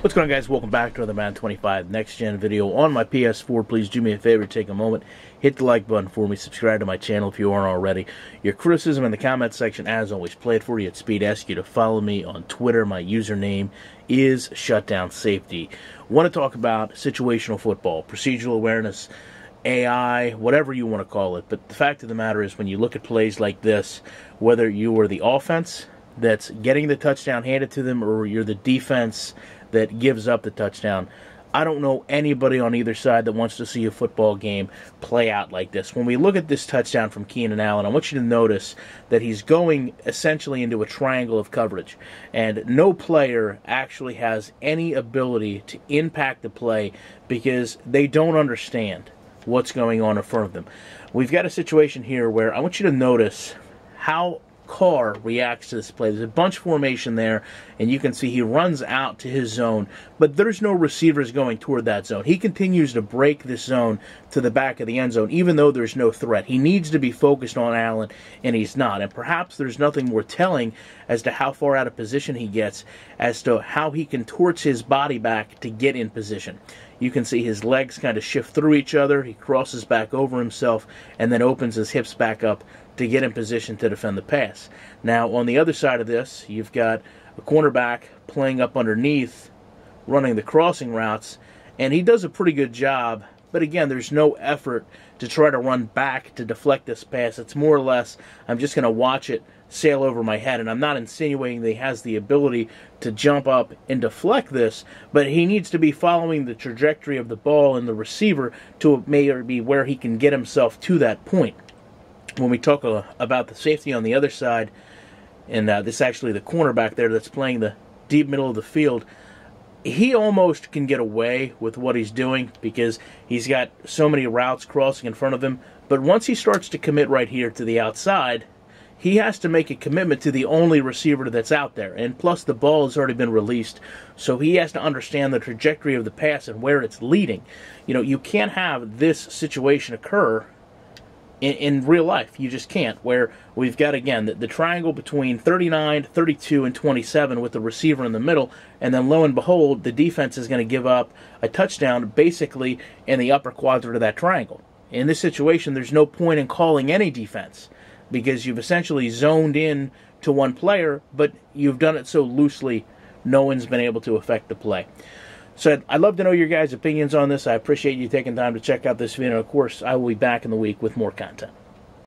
What's going on, guys? Welcome back to another Madden 25 Next Gen video on my PS4. Please do me a favor, take a moment, hit the like button for me, subscribe to my channel if you aren't already. Your criticism in the comment section, as always, play it for you at speed. Ask you to follow me on Twitter. My username is Shutdown Safety. Want to talk about situational football, procedural awareness, AI, whatever you want to call it. But the fact of the matter is, when you look at plays like this, whether you are the offense that's getting the touchdown handed to them or you're the defense that gives up the touchdown, I don't know anybody on either side that wants to see a football game play out like this. When we look at this touchdown from Keenan Allen, I want you to notice that he's going essentially into a triangle of coverage, and no player actually has any ability to impact the play because they don't understand what's going on in front of them. We've got a situation here where I want you to notice how Carr reacts to this play. There's a bunch formation there, and you can see he runs out to his zone, but there's no receivers going toward that zone. He continues to break this zone to the back of the end zone, even though there's no threat. He needs to be focused on Allen, and he's not. And perhaps there's nothing more telling as to how far out of position he gets, as to how he contorts his body back to get in position. You can see his legs kind of shift through each other. He crosses back over himself and then opens his hips back up to get in position to defend the pass. Now, on the other side of this, you've got a cornerback playing up underneath, running the crossing routes, and he does a pretty good job. But again, there's no effort to try to run back to deflect this pass. It's more or less, I'm just going to watch it sail over my head. And I'm not insinuating that he has the ability to jump up and deflect this, but he needs to be following the trajectory of the ball and the receiver to maybe where he can get himself to that point. When we talk about the safety on the other side, and this is actually the cornerback there that's playing the deep middle of the field, he almost can get away with what he's doing because he's got so many routes crossing in front of him. But once he starts to commit right here to the outside, he has to make a commitment to the only receiver that's out there. And plus, the ball has already been released, so he has to understand the trajectory of the pass and where it's leading. You know, you can't have this situation occur in real life. You just can't, where we've got, again, the triangle between 39, 32, and 27 with the receiver in the middle, and then lo and behold, the defense is going to give up a touchdown basically in the upper quadrant of that triangle. In this situation, there's no point in calling any defense because you've essentially zoned in to one player, but you've done it so loosely, no one's been able to affect the play. So I'd love to know your guys' opinions on this. I appreciate you taking time to check out this video. And of course, I will be back in the week with more content.